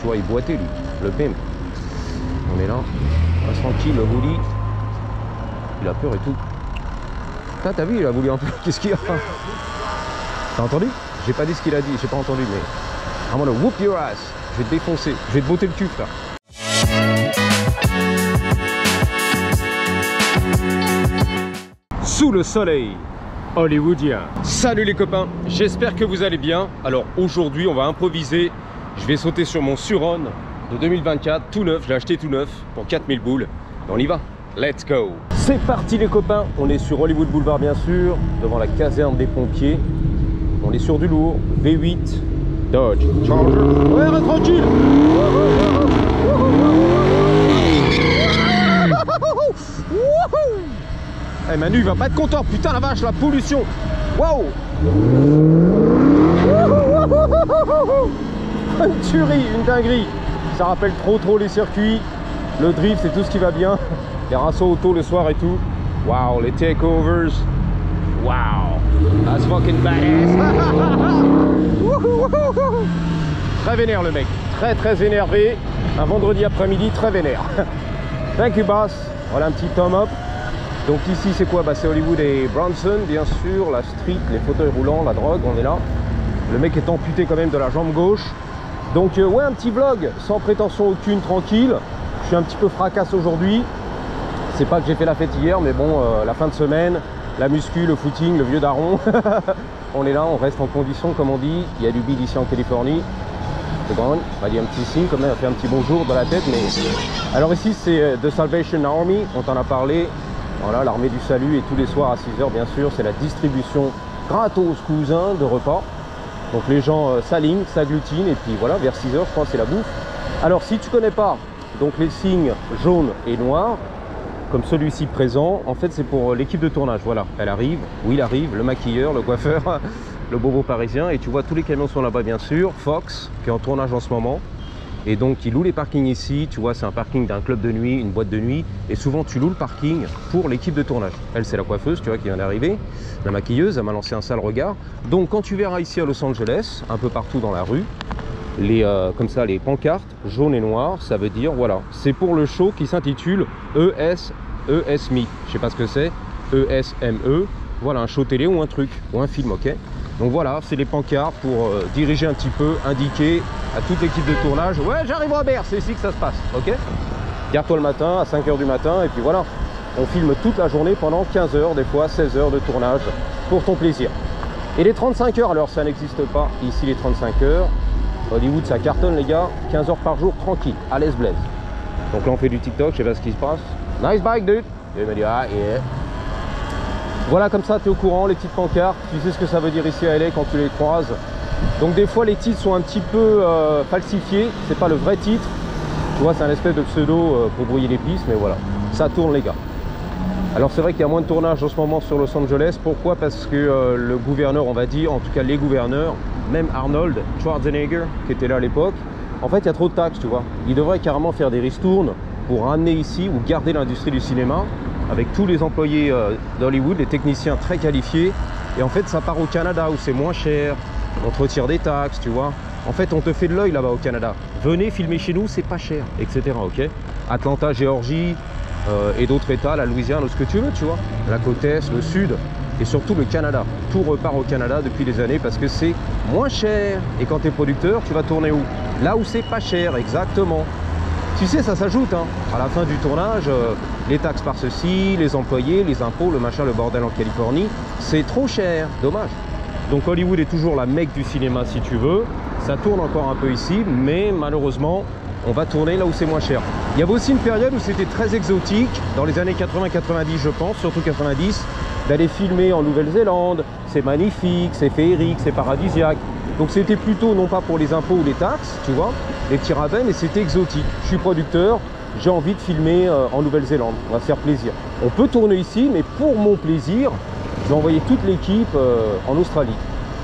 tu vois, il boitait lui, le pimp. On est là, on reste tranquille, le bully. Il a peur et tout. T'as vu, il a voulu un peu. Qu'est-ce qu'il y a? T'as entendu? J'ai pas dit ce qu'il a dit, j'ai pas entendu, mais. I'm gonna whoop your ass. Je vais te défoncer, je vais te botter le cul, frère. Sous le soleil hollywoodien. Salut les copains, j'espère que vous allez bien. Alors aujourd'hui, on va improviser. Je vais sauter sur mon Suron de 2024, tout neuf. Je l'ai acheté tout neuf pour 4000 boules. Et on y va. Let's go. C'est parti les copains. On est sur Hollywood Boulevard bien sûr, devant la caserne des pompiers. On est sur du lourd, V8, Dodge Charger. Ouais, reste tranquille. Eh Manu, il va pas être content. Putain la vache, la pollution. Waouh. Une tuerie, une dinguerie. Ça rappelle trop les circuits. Le drift, c'est tout ce qui va bien. Les rassauts auto le soir et tout. Waouh, les takeovers. Waouh, that's fucking badass. Très vénère le mec, très énervé. Un vendredi après-midi très vénère. Thank you boss. Voilà un petit thumb up. Donc ici c'est quoi? Bah, c'est Hollywood et Bronson bien sûr. La street, les fauteuils roulants, la drogue, on est là. Le mec est amputé quand même de la jambe gauche. Donc ouais, un petit vlog sans prétention aucune, tranquille. Je suis un petit peu fracasse aujourd'hui. C'est pas que j'ai fait la fête hier, mais bon, la fin de semaine, la muscu, le footing, le vieux daron. On est là, on reste en condition comme on dit. Il y a du bid ici en Californie. C'est bon, on va dire un petit signe quand même, on fait un petit bonjour dans la tête. Mais alors ici c'est The Salvation Army, on t'en a parlé. Voilà, l'armée du salut, et tous les soirs à 6 h bien sûr, c'est la distribution gratos cousins de repas. Donc les gens s'alignent, s'agglutinent et puis voilà, vers 6 h je crois c'est la bouffe. Alors si tu connais pas donc les signes jaunes et noirs, comme celui-ci présent, en fait c'est pour l'équipe de tournage. Voilà, elle arrive, ou il arrive, le maquilleur, le coiffeur, le bobo parisien, et tu vois tous les camions sont là-bas bien sûr. Fox qui est en tournage en ce moment, et donc il loue les parkings ici. Tu vois, c'est un parking d'un club de nuit, une boîte de nuit, et souvent tu loues le parking pour l'équipe de tournage. Elle c'est la coiffeuse, tu vois, qui vient d'arriver, la maquilleuse, elle m'a lancé un sale regard. Donc quand tu verras ici à Los Angeles, un peu partout dans la rue, comme ça les pancartes jaunes et noires, ça veut dire voilà, c'est pour le show qui s'intitule ESME, je sais pas ce que c'est, ESME, voilà, un show télé ou un truc, ou un film, ok. Donc voilà, c'est les pancartes pour diriger un petit peu, indiquer à toute l'équipe de tournage, ouais j'arrive au Robert, c'est ici que ça se passe, ok. Garde-toi le matin, à 5 h du matin, et puis voilà, on filme toute la journée pendant 15 h, des fois 16 h de tournage, pour ton plaisir. Et les 35 heures, alors ça n'existe pas, ici les 35 heures, Hollywood ça cartonne les gars, 15 h par jour, tranquille, à l'aise blaise. Donc là on fait du TikTok, je sais pas ce qui se passe. Nice bike dude. Et il m'a dit ah yeah. Voilà, comme ça tu es au courant, les petites pancartes, tu sais ce que ça veut dire ici à LA quand tu les croises. Donc des fois les titres sont un petit peu falsifiés, c'est pas le vrai titre. Tu vois, c'est un espèce de pseudo pour brouiller les pistes, mais voilà, ça tourne les gars. Alors c'est vrai qu'il y a moins de tournage en ce moment sur Los Angeles. Pourquoi? Parce que le gouverneur, on va dire, en tout cas les gouverneurs, même Arnold Schwarzenegger qui était là à l'époque, en fait il y a trop de taxes, tu vois. Il devrait carrément faire des ristournes pour ramener ici ou garder l'industrie du cinéma avec tous les employés d'Hollywood, les techniciens très qualifiés. Et en fait ça part au Canada où c'est moins cher, on te retire des taxes, tu vois. En fait on te fait de l'œil là-bas au Canada. Venez filmer chez nous, c'est pas cher, etc. Ok. Atlanta, Géorgie et d'autres états, la Louisiane, ce que tu veux, tu vois. La côte est, le sud et surtout le Canada. Tout repart au Canada depuis des années parce que c'est moins cher. Et quand tu es producteur, tu vas tourner où? Là où c'est pas cher, exactement. Tu sais, ça s'ajoute, hein. À la fin du tournage, les taxes par ceci, les employés, les impôts, le machin, le bordel en Californie, c'est trop cher, dommage. Donc Hollywood est toujours la mecque du cinéma si tu veux, ça tourne encore un peu ici, mais malheureusement, on va tourner là où c'est moins cher. Il y avait aussi une période où c'était très exotique, dans les années 80-90 je pense, surtout 90, d'aller filmer en Nouvelle-Zélande, c'est magnifique, c'est féerique, c'est paradisiaque. Donc c'était plutôt non pas pour les impôts ou les taxes, tu vois, les petits rabais, mais c'était exotique. Je suis producteur, j'ai envie de filmer en Nouvelle-Zélande, on va se faire plaisir. On peut tourner ici, mais pour mon plaisir, je vais envoyer toute l'équipe en Australie.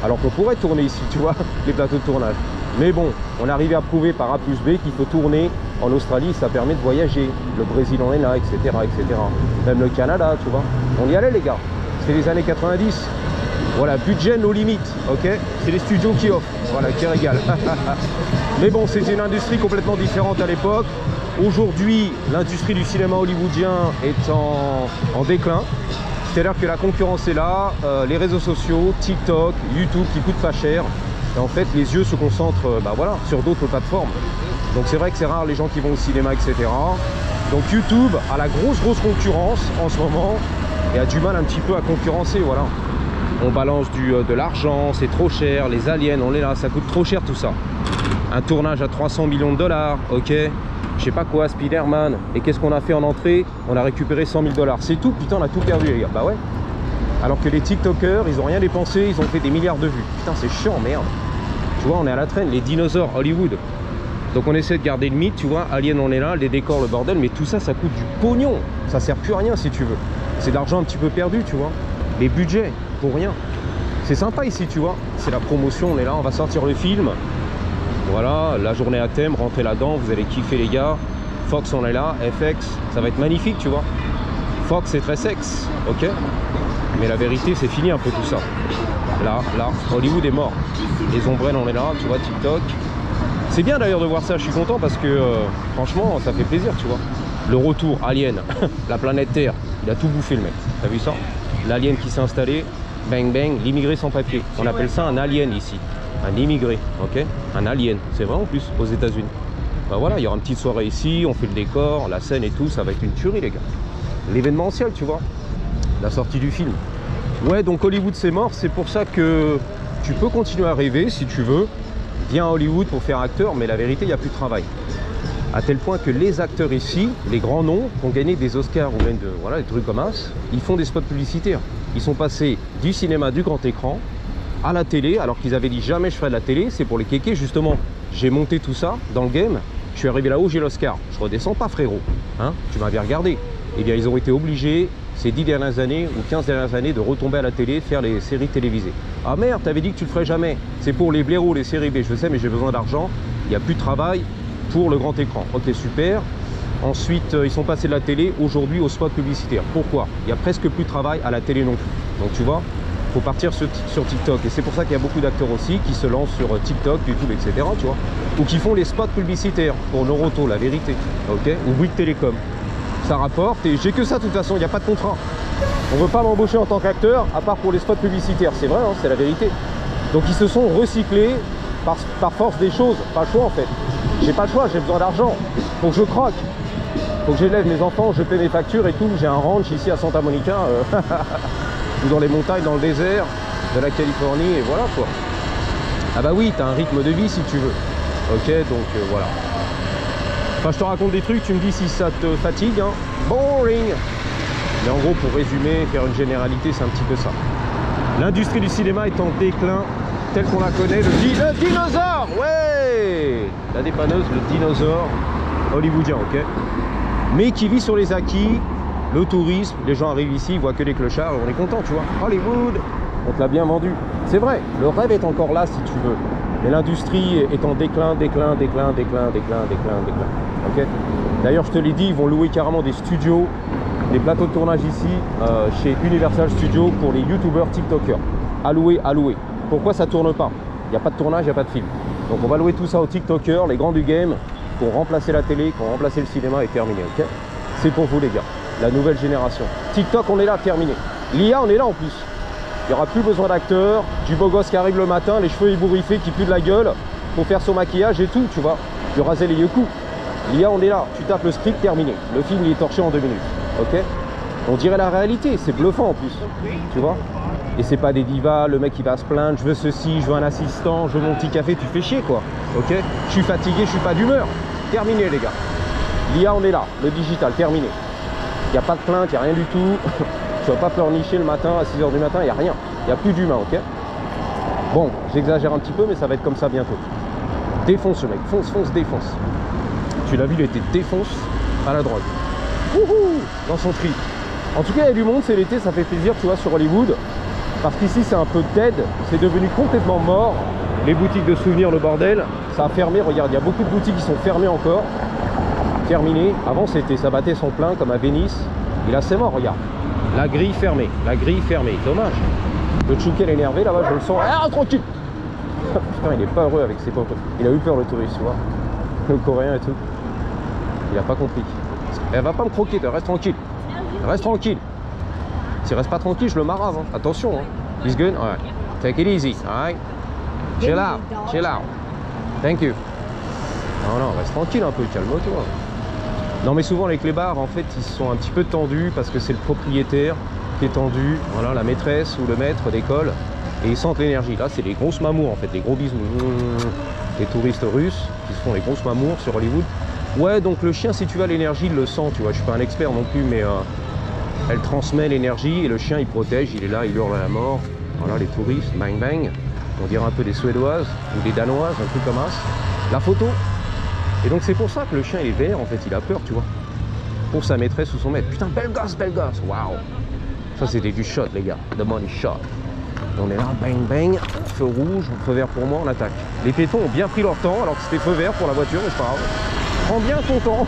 Alors qu'on pourrait tourner ici, tu vois, les plateaux de tournage. Mais bon, on arrive à prouver par A plus B qu'il faut tourner en Australie, ça permet de voyager. Le Brésil en est là, etc., etc. Même le Canada, tu vois. On y allait les gars, c'était les années 90. Voilà, budget no limite, ok? C'est les studios qui offrent, voilà, qui régalent. Mais bon, c'était une industrie complètement différente à l'époque. Aujourd'hui, l'industrie du cinéma hollywoodien est en déclin. C'est-à-dire que la concurrence est là, les réseaux sociaux, TikTok, YouTube qui coûtent pas cher. Et en fait, les yeux se concentrent voilà, sur d'autres plateformes. Donc c'est vrai que c'est rare les gens qui vont au cinéma, etc. Donc YouTube a la grosse concurrence en ce moment et a du mal un petit peu à concurrencer, voilà. On balance de l'argent, c'est trop cher, les aliens, on est là, ça coûte trop cher tout ça. Un tournage à 300 millions de dollars, ok. Je sais pas quoi, Spider-Man. Et qu'est-ce qu'on a fait en entrée? On a récupéré 100 000 $. C'est tout, putain, on a tout perdu, les gars. Bah ouais. Alors que les TikTokers, ils ont rien dépensé, ils ont fait des milliards de vues. Putain, c'est chiant, merde. Tu vois, on est à la traîne, les dinosaures Hollywood. Donc on essaie de garder le mythe, tu vois. Alien, on est là, les décors, le bordel. Mais tout ça, ça coûte du pognon. Ça sert plus à rien, si tu veux. C'est de l'argent un petit peu perdu, tu vois. Les budgets, pour rien. C'est sympa ici, tu vois. C'est la promotion, on est là, on va sortir le film. Voilà, la journée à thème, rentrez là-dedans, vous allez kiffer les gars. Fox, on est là, FX, ça va être magnifique, tu vois. Fox, c'est très sexe, ok. Mais la vérité, c'est fini un peu tout ça. Là, Hollywood est mort. Les ombrelles, on est là, tu vois, TikTok. C'est bien d'ailleurs de voir ça, je suis content parce que franchement, ça fait plaisir, tu vois. Le retour, Alien, la planète Terre, il a tout bouffé le mec. T'as vu ça? L'alien qui s'est installé, bang bang, l'immigré sans papier. On appelle ça un alien ici. Un immigré, ok, un alien, c'est vrai en plus aux États-Unis. Bah voilà, il y aura une petite soirée ici, on fait le décor, la scène et tout, ça va être une tuerie les gars. L'événementiel, tu vois, la sortie du film. Ouais, donc Hollywood c'est mort, c'est pour ça que tu peux continuer à rêver si tu veux. Viens à Hollywood pour faire acteur, mais la vérité, il n'y a plus de travail. À tel point que les acteurs ici, les grands noms, qui ont gagné des Oscars ou même des trucs comme ça, ils font des spots publicitaires. Ils sont passés du cinéma, du grand écran, à la télé, alors qu'ils avaient dit jamais je ferai de la télé, c'est pour les kékés justement. J'ai monté tout ça dans le game, je suis arrivé là-haut, j'ai l'Oscar. Je redescends pas frérot, hein, tu m'avais regardé. Eh bien ils ont été obligés, ces 10 dernières années ou 15 dernières années, de retomber à la télé, faire les séries télévisées. Ah merde, t'avais dit que tu le ferais jamais. C'est pour les blaireaux, les séries B, je sais, mais j'ai besoin d'argent, il n'y a plus de travail pour le grand écran. Ok, super. Ensuite, ils sont passés de la télé aujourd'hui au spot publicitaire. Pourquoi? Il n'y a presque plus de travail à la télé non plus. Donc tu vois, faut partir sur TikTok. Et c'est pour ça qu'il y a beaucoup d'acteurs aussi qui se lancent sur TikTok, YouTube, etc. Tu vois, ou qui font les spots publicitaires pour Noroto, la vérité, ok, ou Bouygues Télécom. Ça rapporte et j'ai que ça de toute façon, il n'y a pas de contrat. On ne veut pas m'embaucher en tant qu'acteur, à part pour les spots publicitaires. C'est vrai, hein, c'est la vérité. Donc ils se sont recyclés par force des choses. Pas le choix en fait. J'ai pas le choix, j'ai besoin d'argent. Faut que je croque. Faut que j'élève mes enfants, je paie mes factures et tout. J'ai un ranch ici à Santa Monica. Ou dans les montagnes, dans le désert de la Californie, et voilà quoi. Ah bah oui, t'as un rythme de vie si tu veux. Ok, donc voilà. Enfin, je te raconte des trucs, tu me dis si ça te fatigue, hein. Boring. Mais en gros, pour résumer, faire une généralité, c'est un petit peu ça. L'industrie du cinéma est en déclin, tel qu'on la connaît. Le dinosaure, ouais. La dépanneuse, le dinosaure hollywoodien, ok. Mais qui vit sur les acquis. Le tourisme, les gens arrivent ici, ils voient que les clochards, on est content, tu vois. Hollywood, on te l'a bien vendu. C'est vrai, le rêve est encore là si tu veux. Mais l'industrie est en déclin. Ok. D'ailleurs, je te l'ai dit, ils vont louer carrément des studios, des plateaux de tournage ici, chez Universal Studios pour les youtubeurs TikTokers. À louer. Pourquoi ça tourne pas? Il n'y a pas de tournage, il n'y a pas de film. Donc on va louer tout ça aux TikTokers, les grands du game, pour remplacer la télé, pour remplacer le cinéma et terminer, ok. C'est pour vous les gars. La nouvelle génération. TikTok, on est là, terminé. L'IA, on est là en plus. Il n'y aura plus besoin d'acteurs, du beau gosse qui arrive le matin, les cheveux ébouriffés, qui puent de la gueule, pour faire son maquillage et tout, tu vois. De raser les yeux-coups. L'IA, on est là. Tu tapes le script, terminé. Le film, il est torché en 2 minutes. Ok. On dirait la réalité. C'est bluffant en plus. Tu vois. Et c'est pas des divas, le mec qui va se plaindre, je veux ceci, je veux un assistant, je veux mon petit café, tu fais chier quoi. Ok. Je suis fatigué, je suis pas d'humeur. Terminé les gars. L'IA, on est là. Le digital, terminé. Il n'y a pas de plainte, il n'y a rien du tout. Tu vas pas pleurnicher le matin à 6 h du matin, il n'y a rien. Il n'y a plus d'humain, ok. Bon, j'exagère un petit peu, mais ça va être comme ça bientôt. Défonce le mec, fonce, défonce. Tu l'as vu, il était défonce à la drogue. Wouhou, dans son trip. En tout cas, il y a du monde, c'est l'été, ça fait plaisir, tu vois, sur Hollywood. Parce qu'ici, c'est un peu dead, c'est devenu complètement mort. Les boutiques de souvenirs, le bordel, ça a fermé. Regarde, il y a beaucoup de boutiques qui sont fermées encore. Terminé. Avant, ça battait son plein comme à Venise. Et là, c'est mort, regarde. La grille fermée, dommage. Le Tchoukel énervé là-bas, je le sens. Ah, tranquille. Putain, il est pas heureux avec ses potes. Il a eu peur le touriste, tu vois. Le coréen et tout. Il a pas compris. Elle va pas me croquer, reste tranquille. Reste tranquille. S'il reste pas tranquille, je le marave. Hein. Attention. Hein. He's good? Alright. Take it easy. Alright. Chill out. Chill out. Thank you. Non, non, reste tranquille un peu, calme-toi. Non, mais souvent les clébards, en fait, ils sont un petit peu tendus parce que c'est le propriétaire qui est tendu. Voilà, la maîtresse ou le maître d'école. Et ils sentent l'énergie. Là, c'est les grosses mamours, en fait, les gros bisous. Les touristes russes qui se font les grosses mamours sur Hollywood. Ouais, donc le chien, si tu as l'énergie, il le sent, tu vois. Je suis pas un expert non plus, mais elle transmet l'énergie et le chien, il protège, il est là, il hurle à la mort. Voilà, les touristes, bang bang. On dirait un peu des Suédoises ou des Danoises, un truc comme ça. La photo. Et donc c'est pour ça que le chien il est vert, en fait, il a peur, tu vois. Pour sa maîtresse ou son maître. Putain, belle gosse, waouh. Ça, c'était du shot, les gars. The money shot. On est là, bang bang, feu rouge, feu vert pour moi, on attaque. Les piétons ont bien pris leur temps alors que c'était feu vert pour la voiture, mais c'est pas grave. Prends bien ton temps.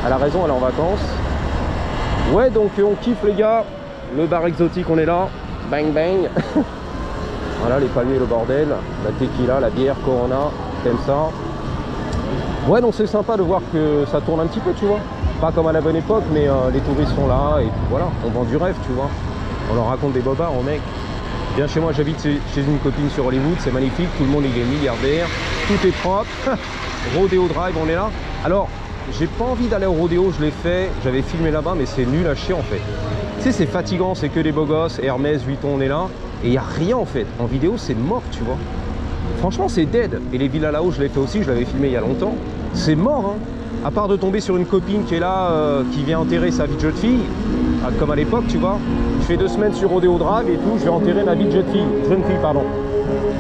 Elle a raison, elle est en vacances. Ouais, donc on kiffe les gars. Le bar exotique, on est là. Bang bang. Voilà les palmiers, le bordel. La tequila, la bière, Corona. T'aimes ça? Ouais, donc c'est sympa de voir que ça tourne un petit peu, tu vois. Pas comme à la bonne époque, mais les touristes sont là et puis voilà, on vend du rêve, tu vois. On leur raconte des bobards aux mecs. Viens chez moi, j'habite chez une copine sur Hollywood, c'est magnifique, tout le monde il est milliardaire, tout est propre. Rodeo Drive, on est là. Alors, j'ai pas envie d'aller au rodéo, je l'ai fait, j'avais filmé là-bas, mais c'est nul à chier en fait. Tu sais, c'est fatigant, c'est que des beaux gosses, Hermès, Vuitton, on est là, et il n'y a rien en fait. En vidéo, c'est mort, tu vois. Franchement, c'est dead. Et les villas là-haut, je l'ai fait aussi, je l'avais filmé il y a longtemps. C'est mort, hein. À part de tomber sur une copine qui est là, qui vient enterrer sa vie de jeune fille, comme à l'époque, tu vois. Je fais 2 semaines sur Rodeo Drive et tout, je vais enterrer ma vie de jeune fille, pardon.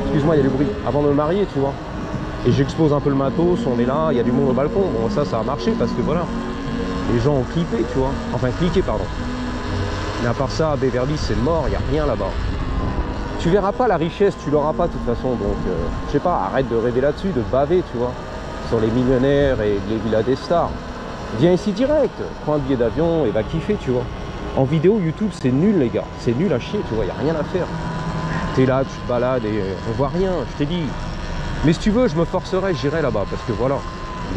Excuse-moi, il y a du bruit, avant de me marier, tu vois. Et j'expose un peu le matos, on est là, il y a du monde au balcon. Bon, ça a marché parce que voilà, les gens ont clippé, tu vois. Enfin, cliqué, pardon. Mais à part ça, à Beverly, c'est mort, il n'y a rien là-bas. Tu verras pas la richesse, tu l'auras pas de toute façon. Donc, je sais pas, arrête de rêver là-dessus, de baver, tu vois. Sur les millionnaires et les villas des stars. Viens ici direct, prends un billet d'avion et va kiffer, tu vois. En vidéo, YouTube, c'est nul, les gars. C'est nul à chier, tu vois, il n'y a rien à faire. T'es là, tu te balades et on voit rien, je t'ai dit. Mais si tu veux, je me forcerai, j'irai là-bas. Parce que voilà,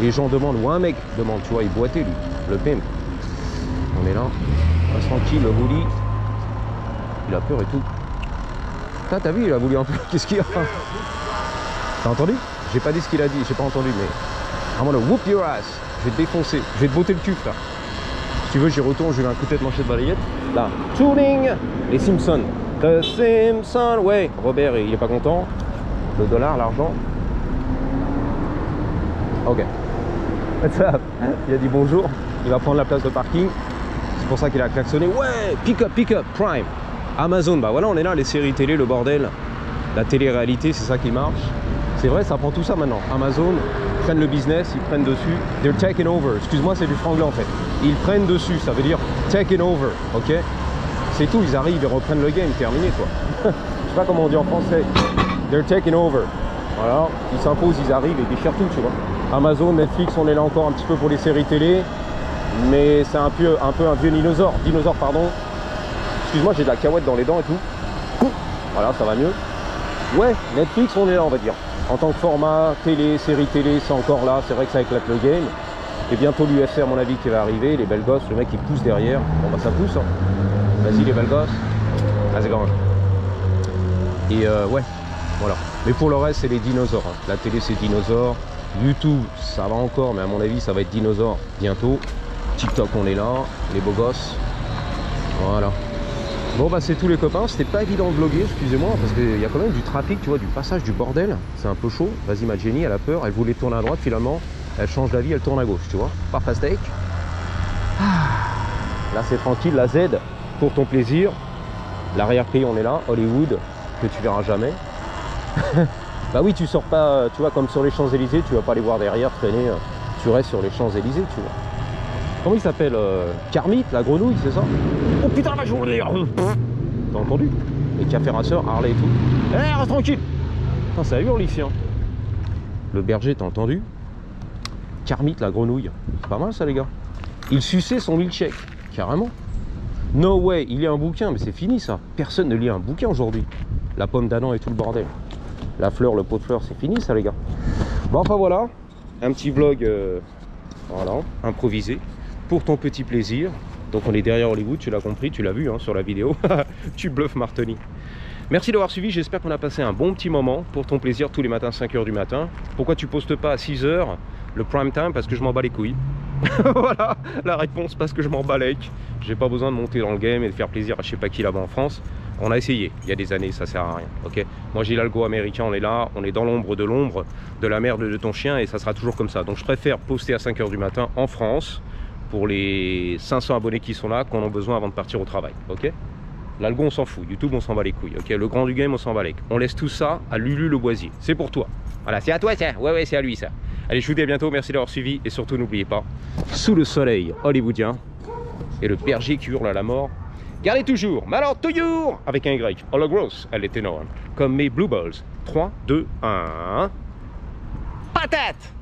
les gens demandent, ou un mec demande, tu vois, il boitait, lui, le pimp. On est là, on reste tranquille, le bully. Il a peur et tout. T'as vu, il a voulu un peu. Qu'est-ce qu'il y a? T'as entendu? J'ai pas dit ce qu'il a dit, j'ai pas entendu, mais. I'm gonna whoop your ass. Je vais te défoncer, je vais te botter le cul, frère. Si tu veux, j'y retourne, je lui mets un coup de tête manchette de balayette. Là, tuning. Les Simpsons. The Simpsons, ouais. Robert, il est pas content. Le dollar, l'argent. Ok. What's up? Il a dit bonjour. Il va prendre la place de parking. C'est pour ça qu'il a klaxonné. Ouais, pick up, Prime. Amazon, bah voilà, on est là, les séries télé, le bordel. La télé-réalité, c'est ça qui marche. C'est vrai, ça prend tout ça maintenant. Amazon, ils prennent le business, ils prennent dessus. They're taking over. Excuse-moi, c'est du franglais en fait. Ils prennent dessus, ça veut dire taking over, ok? C'est tout, ils arrivent, ils reprennent le game, terminé quoi. Je sais pas comment on dit en français. They're taking over. Voilà, ils s'imposent, ils arrivent et déchirent tout, tu vois. Amazon, Netflix, on est là encore un petit peu pour les séries télé. Mais c'est un peu un vieux dinosaure. Dinosaure, pardon. Excuse-moi, j'ai de la cahuète dans les dents et tout. Voilà, ça va mieux. Ouais, Netflix, on est là, on va dire. En tant que format, télé, série télé, c'est encore là. C'est vrai que ça éclate le game. Et bientôt l'UFC, à mon avis, qui va arriver. Les belles gosses, le mec qui pousse derrière. Bon, bah ça pousse. Hein. Vas-y, les belles gosses. Vas-y, grand. Et ouais, voilà. Mais pour le reste, c'est les dinosaures. Hein. La télé, c'est dinosaures. YouTube, ça va encore, mais à mon avis, ça va être dinosaure bientôt. TikTok, on est là. Les beaux gosses. Voilà. Bon bah c'est tous les copains, c'était pas évident de vlogger, excusez-moi, parce qu'il y a quand même du trafic, tu vois, du passage, du bordel. C'est un peu chaud. Vas-y ma Jenny, elle a peur, elle voulait tourner à droite, finalement, elle change d'avis, elle tourne à gauche, tu vois. Par pastèque. Là c'est tranquille, la Z, pour ton plaisir. L'arrière-prix, on est là, Hollywood, que tu verras jamais. Bah oui, tu sors pas, tu vois, comme sur les Champs-Élysées, tu vas pas les voir derrière traîner, tu restes sur les Champs-Élysées, tu vois. Comment il s'appelle Kermit, la grenouille, c'est ça? Oh putain, la journée. T'as entendu? Les cafés rasseurs, Harley et tout. Eh, reste tranquille. Putain, ça hurle ici. Hein. Le berger, t'as entendu? Kermit, la grenouille. C'est pas mal ça, les gars. Il suçait son milkshake, carrément. No way, il y a un bouquin, mais c'est fini ça. Personne ne lit un bouquin aujourd'hui. La pomme d'Adam et tout le bordel. La fleur, le pot de fleurs, c'est fini ça les gars. Bon enfin voilà, un petit vlog voilà, improvisé pour ton petit plaisir. Donc on est derrière Hollywood, tu l'as compris, tu l'as vu hein, sur la vidéo. Tu bluffes Martoni. Merci d'avoir suivi, j'espère qu'on a passé un bon petit moment pour ton plaisir tous les matins 5 h du matin. Pourquoi tu postes pas à 6 h le prime time? Parce que je m'en bats les couilles. Voilà la réponse, parce que je m'en bats les couilles. J'ai pas besoin de monter dans le game et de faire plaisir à je sais pas qui là-bas en France. On a essayé, il y a des années, ça sert à rien, ok. Moi j'ai l'algo américain, on est là, on est dans l'ombre de la merde de ton chien et ça sera toujours comme ça. Donc je préfère poster à 5 h du matin en France pour les 500 abonnés qui sont là, qu'on a besoin avant de partir au travail, ok. L'algo on s'en fout, YouTube on s'en bat les couilles, ok. Le grand du game on s'en bat les couilles. On laisse tout ça à Lulu le Boisier, c'est pour toi. Voilà, c'est à toi ça, ouais c'est à lui ça. Allez, je vous dis à bientôt, merci d'avoir suivi et surtout n'oubliez pas, sous le soleil hollywoodien et le berger qui hurle à la mort, gardez toujours, mais alors toujours, avec un Y, oh la grosse, elle est énorme, comme mes Blue Balls. 3, 2, 1, patate!